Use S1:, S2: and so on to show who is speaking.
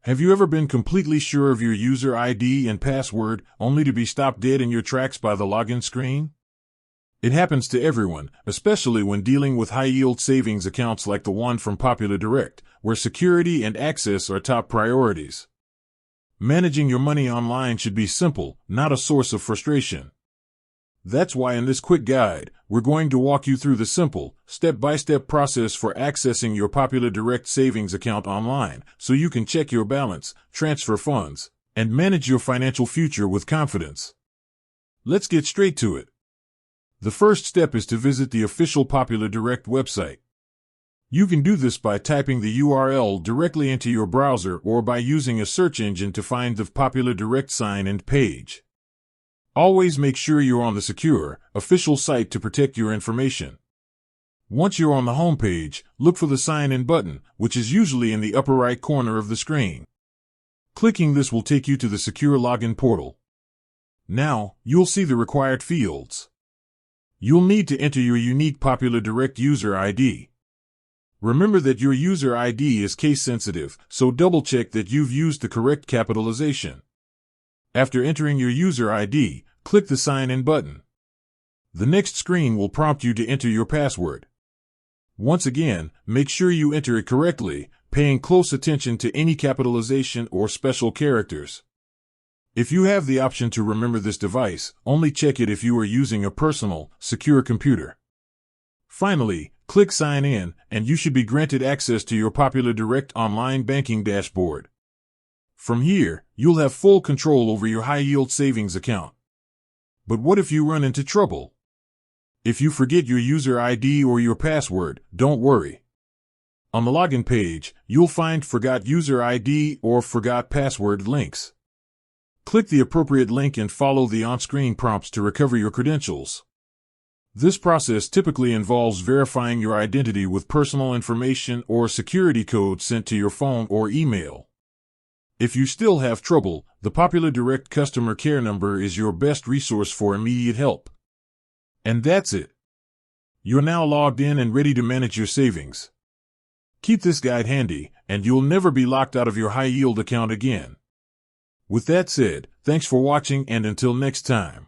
S1: Have you ever been completely sure of your user ID and password only to be stopped dead in your tracks by the login screen? It happens to everyone, especially when dealing with high-yield savings accounts like the one from Popular Direct, where security and access are top priorities. Managing your money online should be simple, not a source of frustration. That's why in this quick guide, we're going to walk you through the simple, step-by-step process for accessing your Popular Direct savings account online, so you can check your balance, transfer funds, and manage your financial future with confidence. Let's get straight to it. The first step is to visit the official Popular Direct website. You can do this by typing the URL directly into your browser or by using a search engine to find the Popular Direct sign-in page. Always make sure you're on the secure, official site to protect your information. Once you're on the home page, look for the sign-in button, which is usually in the upper right corner of the screen. Clicking this will take you to the secure login portal. Now, you'll see the required fields. You'll need to enter your unique Popular Direct user ID. Remember that your user ID is case-sensitive, so double-check that you've used the correct capitalization. After entering your user ID, click the Sign In button. The next screen will prompt you to enter your password. Once again, make sure you enter it correctly, paying close attention to any capitalization or special characters. If you have the option to remember this device, only check it if you are using a personal, secure computer. Finally, click Sign In, and you should be granted access to your Popular Direct online banking dashboard. From here, you'll have full control over your high-yield savings account. But what if you run into trouble? If you forget your user ID or your password, don't worry. On the login page, you'll find Forgot User ID or Forgot Password links. Click the appropriate link and follow the on-screen prompts to recover your credentials. This process typically involves verifying your identity with personal information or security code sent to your phone or email. If you still have trouble, the Popular Direct customer care number is your best resource for immediate help. And that's it. You're now logged in and ready to manage your savings. Keep this guide handy, and you'll never be locked out of your high-yield account again. With that said, thanks for watching, and until next time.